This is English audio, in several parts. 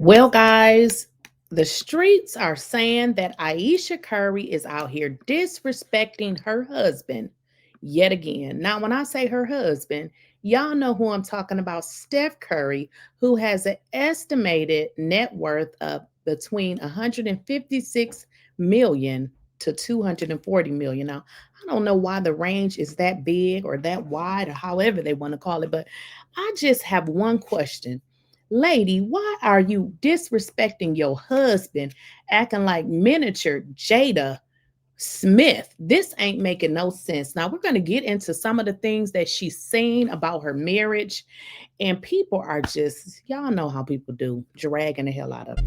Well, guys, the streets are saying that Ayesha Curry is out here disrespecting her husband yet again. Now, when I say her husband, y'all know who I'm talking about, Steph Curry, who has an estimated net worth of between 156 million to 240 million. Now, I don't know why the range is that big or that wide or however they want to call it, but I just have one question. Lady, why are you disrespecting your husband, acting like miniature Jada Smith? This ain't making no sense. Now, we're going to get into some of the things that she's saying about her marriage, and people are just, y'all know how people do, dragging the hell out of it.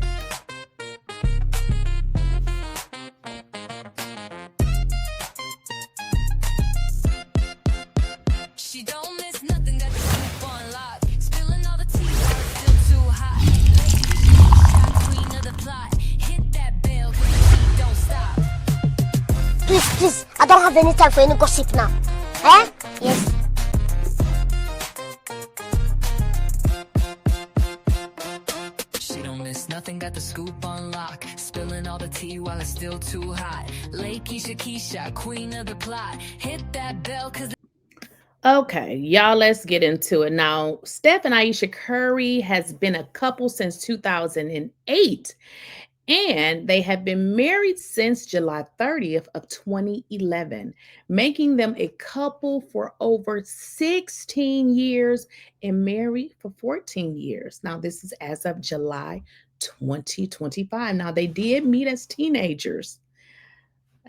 Please, I don't have any time for any gossip now. Eh? Yes. She don't miss nothing, got the scoop on lock. Spilling all the tea while it's still too hot. Lakeyshakeysha, queen of the plot. Hit that bell cause... Okay, y'all, let's get into it. Now, Steph and Ayesha Curry has been a couple since 2008. And they have been married since July 30th of 2011, making them a couple for over 16 years and married for 14 years. Now, this is as of July 2025. Now, they did meet as teenagers,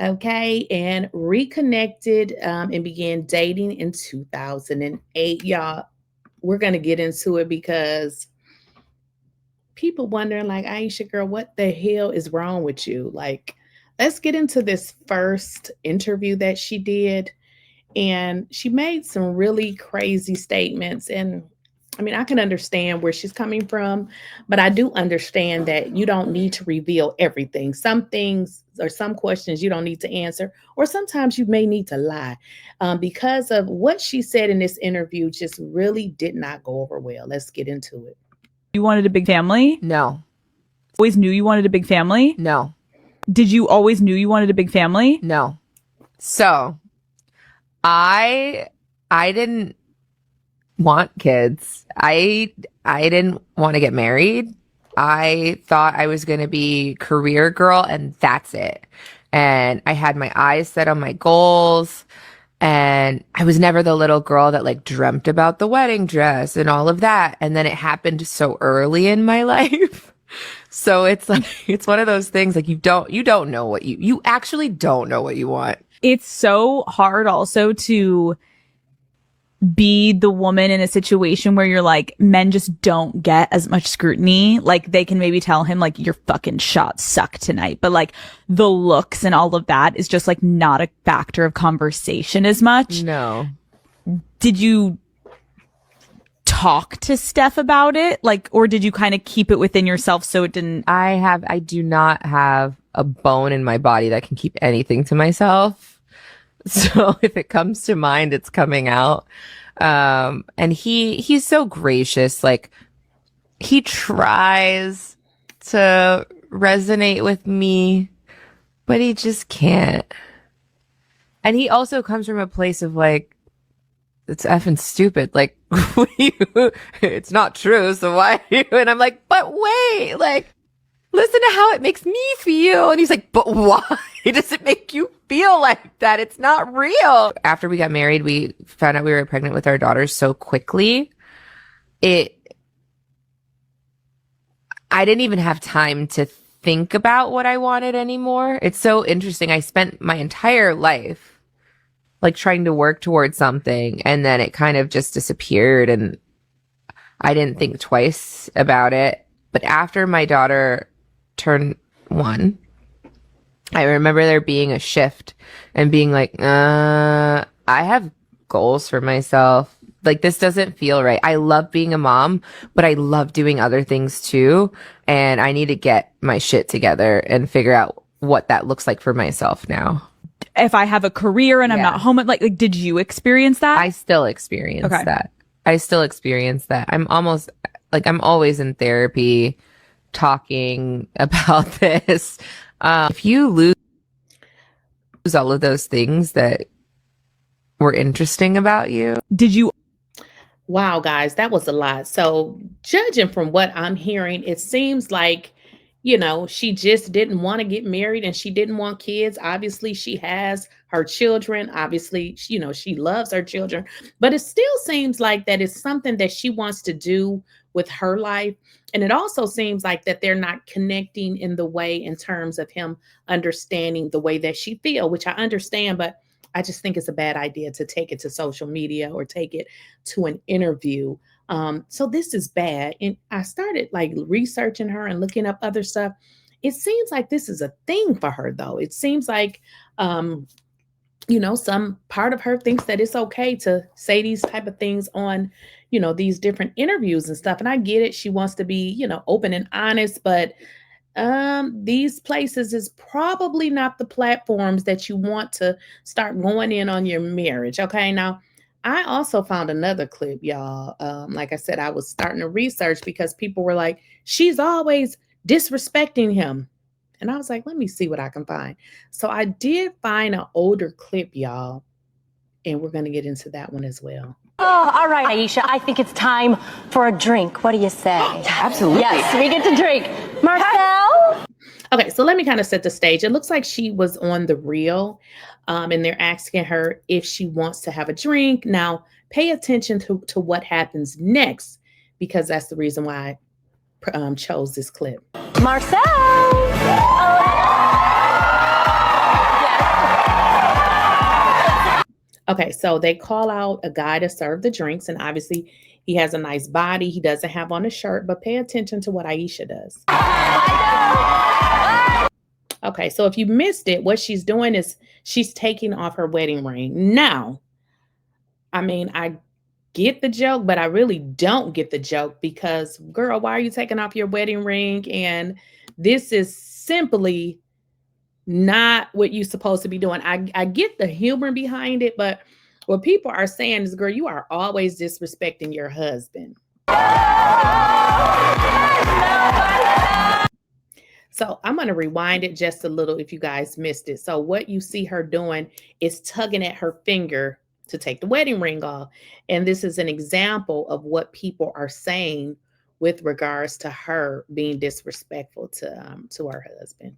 okay, and reconnected and began dating in 2008. Y'all, we're going to get into it because people wondering, like, Ayesha, girl, what the hell is wrong with you? Like, let's get into this first interview that she did. And she made some really crazy statements. And I mean, I can understand where she's coming from, but I do understand that you don't need to reveal everything. Some things or some questions you don't need to answer, or sometimes you may need to lie because of what she said in this interview just really did not go over well. Let's get into it. You wanted a big family? No. Always knew you wanted a big family? No. Did you always knew you wanted a big family? No. So, I didn't want kids. I didn't want to get married. I thought I was going to be career girl and that's it. And I had my eyes set on my goals. And I was never the little girl that like dreamt about the wedding dress and all of that. And then it happened so early in my life. So it's like, it's one of those things like you don't know what you actually don't know what you want. It's so hard also to be the woman in a situation where you're like, men just don't get as much scrutiny. Like they can maybe tell him like your fucking shots suck tonight, but like the looks and all of that is just like not a factor of conversation as much. No. Did you talk to Steph about it? Like, or did you kind of keep it within yourself so it didn't? I do not have a bone in my body that can keep anything to myself. So if it comes to mind, it's coming out. And he's so gracious. Like he tries to resonate with me, but he just can't. And he also comes from a place of like, it's effing stupid. Like, it's not true. So why are you? And I'm like, but wait, like, listen to how it makes me feel. And he's like, but why does it make you feel like that? It's not real. After we got married, we found out we were pregnant with our daughters so quickly. I didn't even have time to think about what I wanted anymore. It's so interesting. I spent my entire life like trying to work towards something, and then it kind of just disappeared, and I didn't think twice about it. But after my daughter turned 1, I remember there being a shift and being like, I have goals for myself. Like, this doesn't feel right. I love being a mom, but I love doing other things too. And I need to get my shit together and figure out what that looks like for myself now. If I have a career and I'm not home, like, did you experience that? I still experience that. I'm always in therapy. talking about this. If you lose all of those things that were interesting about you. Did you? Wow, guys, that was a lot. So, judging from what I'm hearing, it seems like, she just didn't want to get married and she didn't want kids. Obviously, she has her children. Obviously, she loves her children, but it still seems like that is something that she wants to do with her life. And it also seems like that they're not connecting in the way in terms of him understanding the way that she feel, which I understand, but I just think it's a bad idea to take it to social media or take it to an interview. So this is bad. And I started like researching her and looking up other stuff. It seems like this is a thing for her, though. It seems like, some part of her thinks that it's okay to say these type of things on, these different interviews and stuff. And I get it. She wants to be, open and honest, but these places is probably not the platforms that you want to start going in on your marriage. Okay. Now, I also found another clip, y'all. Like I said, I was starting to research because people were like, she's always disrespecting him. And I was like, let me see what I can find. So I did find an older clip, y'all. And we're going to get into that one as well. Oh, all right, Ayesha. I think it's time for a drink. What do you say? Absolutely. Yes, we get to drink. Marcel? Okay, so let me kind of set the stage. It looks like she was on The Real, and they're asking her if she wants to have a drink. Now, pay attention to what happens next, because that's the reason why I chose this clip. Marcel? Okay, so they call out a guy to serve the drinks, and obviously he has a nice body. He doesn't have on a shirt, but pay attention to what Ayesha does. Okay, so if you missed it, what she's doing is she's taking off her wedding ring. Now, I mean, I get the joke, but I really don't get the joke because, girl, why are you taking off your wedding ring? And this is simply not what you're supposed to be doing. I get the humor behind it, but what people are saying is, girl, you are always disrespecting your husband. So I'm going to rewind it just a little if you guys missed it. So what you see her doing is tugging at her finger to take the wedding ring off. And this is an example of what people are saying with regards to her being disrespectful to her husband.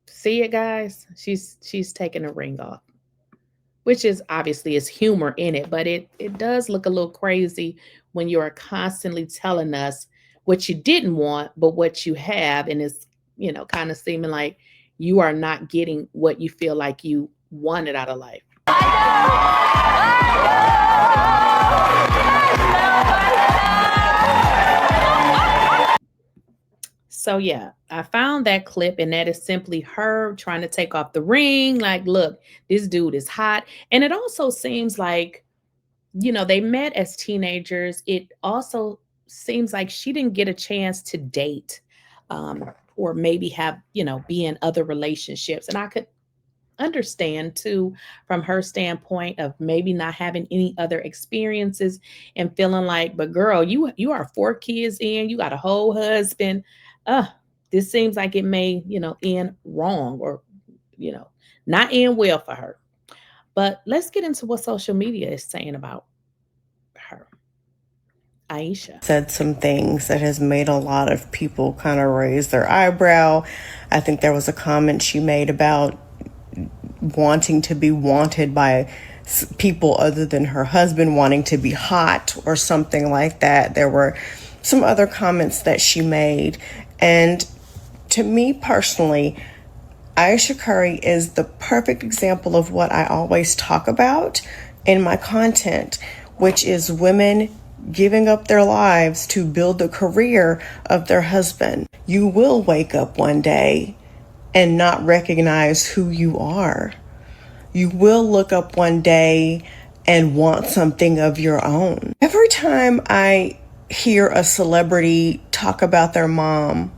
See it, guys? She's taking the ring off, which is obviously is humor in it, but it does look a little crazy when you are constantly telling us what you didn't want, but what you have, and it's, kind of seeming like you are not getting what you feel like you wanted out of life. So yeah, I found that clip, and that is simply her trying to take off the ring. Like, look, this dude is hot. And it also seems like, they met as teenagers. It also seems like she didn't get a chance to date, or maybe have, be in other relationships. And I could understand too, from her standpoint of maybe not having any other experiences and feeling like, but girl, you are 4 kids in, you got a whole husband. This seems like it may, end wrong or, not end well for her. But let's get into what social media is saying about her. Ayesha said some things that has made a lot of people kind of raise their eyebrow. I think there was a comment she made about wanting to be wanted by people other than her husband, wanting to be hot or something like that. There were some other comments that she made. And to me personally, Ayesha Curry is the perfect example of what I always talk about in my content, which is women giving up their lives to build the career of their husband. You will wake up one day and not recognize who you are. You will look up one day and want something of your own. Every time I hear a celebrity talk about their mom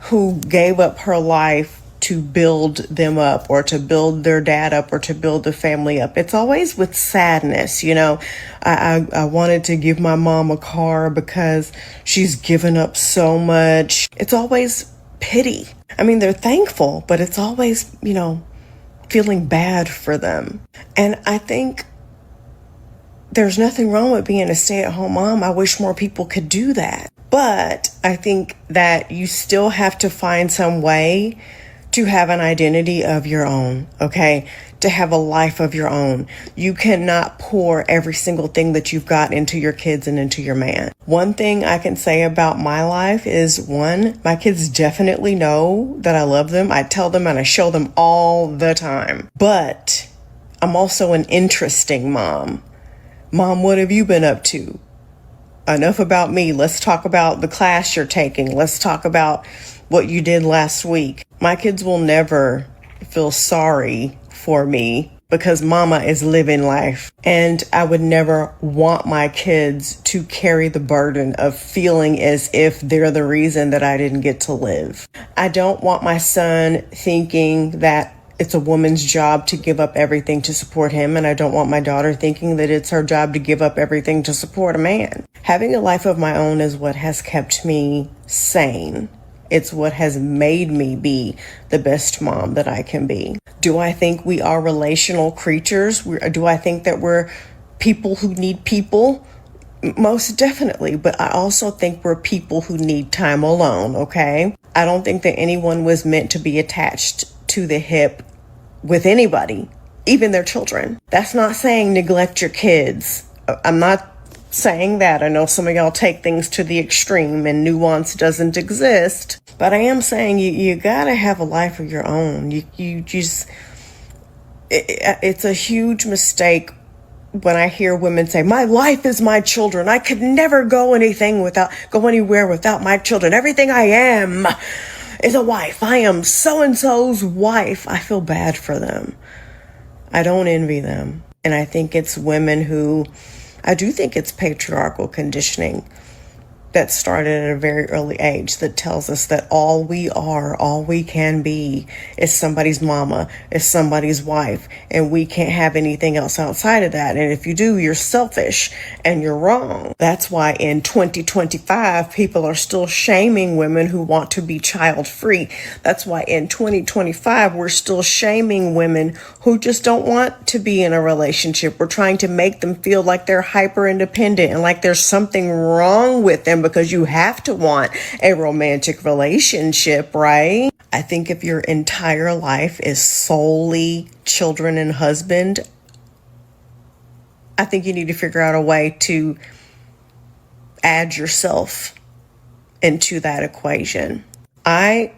who gave up her life to build them up or to build their dad up or to build the family up. It's always with sadness. You know, I wanted to give my mom a car because she's given up so much. It's always pity. I mean, they're thankful, but it's always, you know, feeling bad for them. And I think there's nothing wrong with being a stay-at-home mom. I wish more people could do that. But I think that you still have to find some way to have an identity of your own, okay? To have a life of your own. You cannot pour every single thing that you've got into your kids and into your man. One thing I can say about my life is, one, my kids definitely know that I love them. I tell them and I show them all the time. But I'm also an interesting mom. Mom, what have you been up to? Enough about me. Let's talk about the class you're taking. Let's talk about what you did last week. My kids will never feel sorry for me because mama is living life. And I would never want my kids to carry the burden of feeling as if they're the reason that I didn't get to live. I don't want my son thinking that it's a woman's job to give up everything to support him, and I don't want my daughter thinking that it's her job to give up everything to support a man. Having a life of my own is what has kept me sane. It's what has made me be the best mom that I can be. Do I think we are relational creatures? Do I think that we're people who need people? Most definitely, but I also think we're people who need time alone, okay? I don't think that anyone was meant to be attached to the hip with anybody, even their children. That's not saying neglect your kids. I'm not saying that. I know some of y'all take things to the extreme and nuance doesn't exist, but I am saying you gotta have a life of your own. You just, it's a huge mistake when I hear women say, my life is my children. I could never go anywhere without my children. Everything I am is a wife. I am so-and-so's wife. I feel bad for them. I don't envy them. And I think it's women who, I do think it's patriarchal conditioning that started at a very early age that tells us that all we are, all we can be is somebody's mama, is somebody's wife, and we can't have anything else outside of that. And if you do, you're selfish and you're wrong. That's why in 2025, people are still shaming women who want to be child-free. That's why in 2025, we're still shaming women who just don't want to be in a relationship. We're trying to make them feel like they're hyper-independent and like there's something wrong with them because you have to want a romantic relationship, right? I think if your entire life is solely children and husband, I think you need to figure out a way to add yourself into that equation. I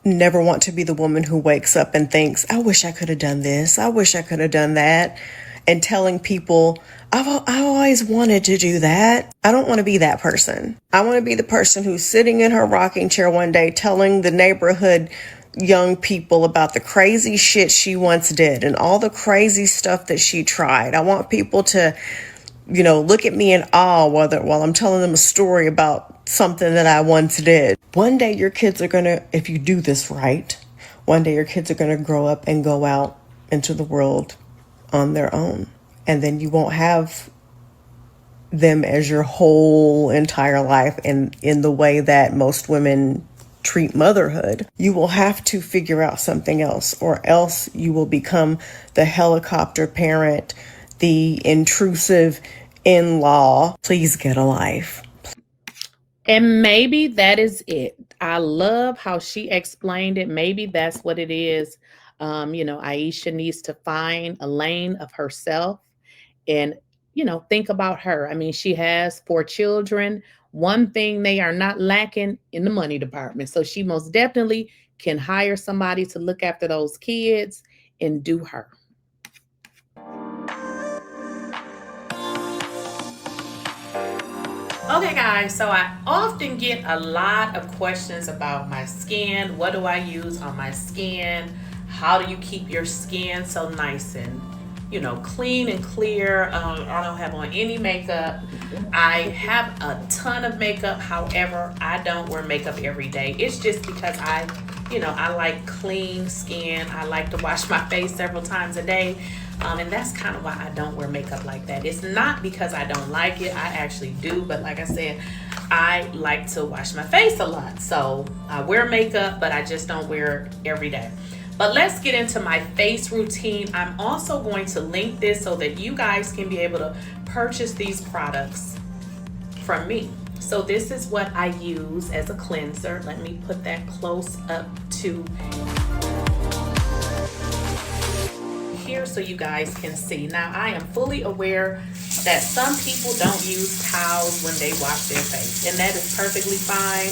never want to be the woman who wakes up and thinks, I wish I could have done this. I wish I could have done that. And telling people, I always wanted to do that. I don't want to be that person. I want to be the person who's sitting in her rocking chair one day telling the neighborhood young people about the crazy shit she once did and all the crazy stuff that she tried. I want people to, look at me in awe while I'm telling them a story about something that I once did. One day your kids are going to, if you do this right, one day your kids are going to grow up and go out into the world on their own. And then you won't have them as your whole entire life in the way that most women treat motherhood. You will have to figure out something else, or else you will become the helicopter parent, the intrusive in-law. Please get a life. And maybe that is it. I love how she explained it. Maybe that's what it is. Ayesha needs to find a lane of herself and, think about her. I mean, she has 4 children. One thing they are not lacking in the money department. So she most definitely can hire somebody to look after those kids and do her. Okay, guys, so I often get a lot of questions about my skin. What do I use on my skin? How do you keep your skin so nice and, clean and clear? I don't have on any makeup. I have a ton of makeup. However, I don't wear makeup every day. It's just because I you know, I like clean skin. I like to wash my face several times a day. And that's kind of why I don't wear makeup like that. It's not because I don't like it. I actually do. But like I said, I like to wash my face a lot. So I wear makeup, but I just don't wear it every day. But let's get into my face routine. I'm also going to link this so that you guys can be able to purchase these products from me. So this is what I use as a cleanser. Let me put that close up to here so you guys can see. Now, I am fully aware that some people don't use towels when they wash their face, and that is perfectly fine.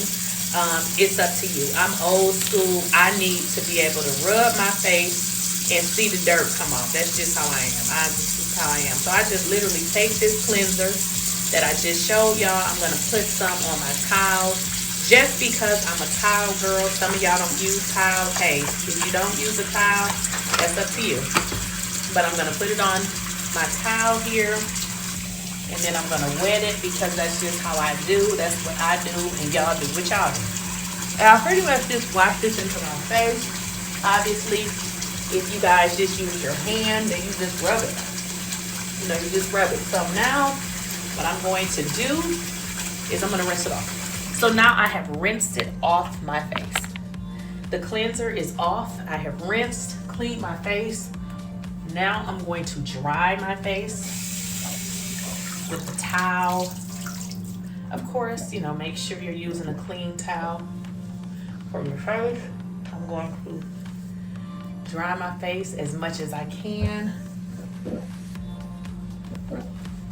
It's up to you. I'm old school. I need to be able to rub my face and see the dirt come off. That's just how I am. This is how I am. So I just literally take this cleanser that I just showed y'all. I'm going to put some on my towel just because I'm a towel girl. Some of y'all don't use towels. Hey, if you don't use a towel, that's up to you. But I'm going to put it on my towel here, and then I'm going to wet it because that's just how I do. That's what I do, and y'all do what y'all do. And I pretty much just wash this into my face. Obviously, if you guys just use your hand, then you just rub it. You know, you just rub it. So now, what I'm going to do is I'm going to rinse it off. So now I have rinsed it off my face. The cleanser is off. I have rinsed, cleaned my face. Now I'm going to dry my face with the towel. Of course, you know, make sure you're using a clean towel for your face. I'm going to dry my face as much as I can.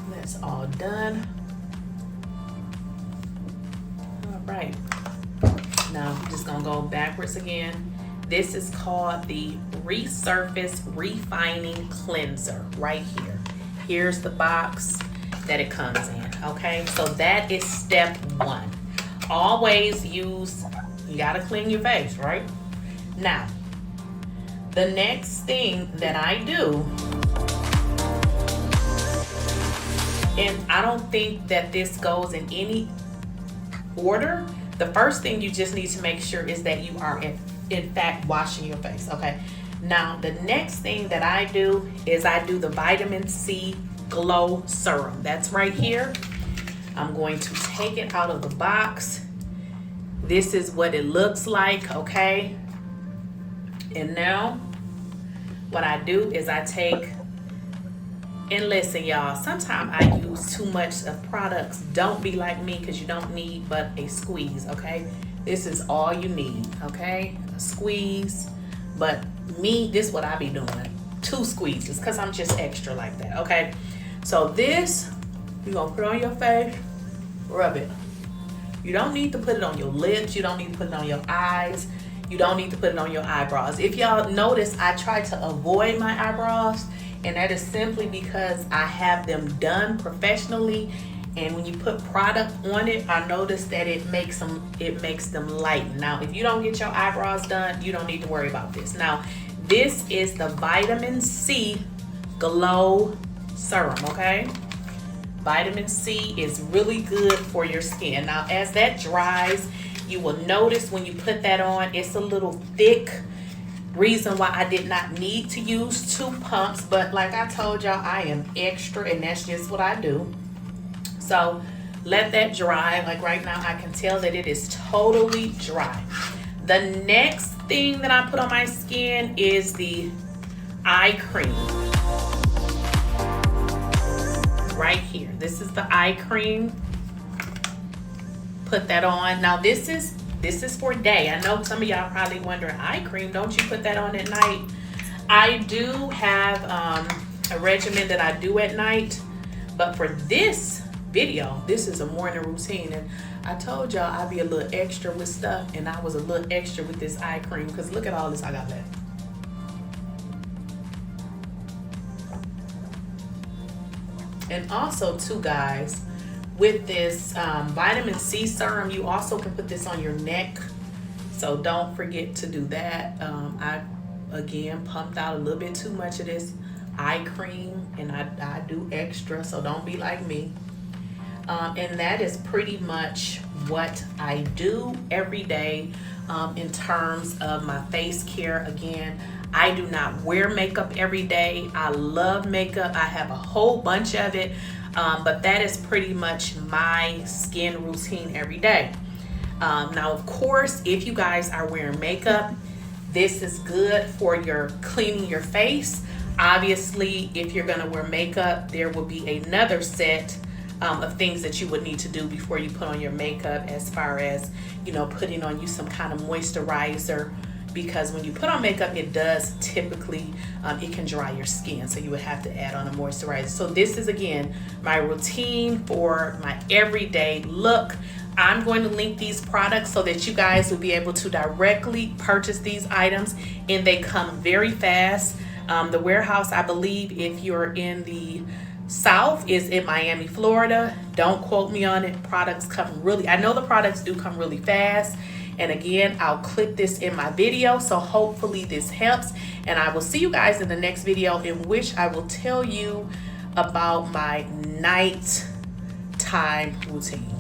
That's all done. All right. Now I'm just gonna go backwards again. This is called the Resurface Refining Cleanser right here. Here's the box that it comes in, okay? So that is step one. Always use, you gotta clean your face, right? Now, the next thing that I do, and I don't think that this goes in any order. The first thing you just need to make sure is that you are in fact washing your face, okay? Now, the next thing that I do is I do the Vitamin C Glow Serum. That's right here. I'm going to take it out of the box. This is what it looks like, okay? And now, what I do is I take, and listen, y'all, sometimes I use too much of products. Don't be like me, because you don't need but a squeeze, okay? This is all you need, okay? A squeeze. But me, this is what I be doing. 2 squeezes, because I'm just extra like that, okay? So this, you're going to put on your face, rub it. You don't need to put it on your lips. You don't need to put it on your eyes. You don't need to put it on your eyebrows. If y'all notice, I try to avoid my eyebrows, and that is simply because I have them done professionally. And when you put product on it, I notice that it makes them lighten. Now, if you don't get your eyebrows done, you don't need to worry about this. Now, this is the Vitamin C Glow Serum, okay? Vitamin C is really good for your skin. Now, as that dries, you will notice when you put that on, it's a little thick. Reason why I did not need to use 2 pumps, but like I told y'all, I am extra, and that's just what I do. So let that dry. Like right now, I can tell that it is totally dry. The next thing that I put on my skin is the eye cream. Right here. This is the eye cream. Put that on. Now this is for day. I know some of y'all probably wondering, eye cream, don't you put that on at night? I do have a regimen that I do at night, but for this video, this is a morning routine, and I told y'all I'd be a little extra with stuff, and I was a little extra with this eye cream because look at all this I got left. And also too, guys, with this vitamin C serum, you also can put this on your neck, so don't forget to do that. I again pumped out a little bit too much of this eye cream, and I do extra, so don't be like me. And that is pretty much what I do every day in terms of my face care. Again, I do not wear makeup every day. I love makeup. I have a whole bunch of it, but that is pretty much my skin routine every day. Now, of course, if you guys are wearing makeup, this is good for your cleaning your face. Obviously, if you're gonna wear makeup, there will be another set of things that you would need to do before you put on your makeup, as far as, you know, putting on you some kind of moisturizer, because when you put on makeup, it does typically, it can dry your skin, so you would have to add on a moisturizer. So this is, again, my routine for my everyday look. I'm going to link these products so that you guys will be able to directly purchase these items, and they come very fast. The warehouse, I believe, if you're in the South, is in Miami, Florida. Don't quote me on it. Products come really, I know the products do come really fast. And again, I'll clip this in my video, so hopefully this helps. And I will see you guys in the next video, in which I will tell you about my nighttime routine.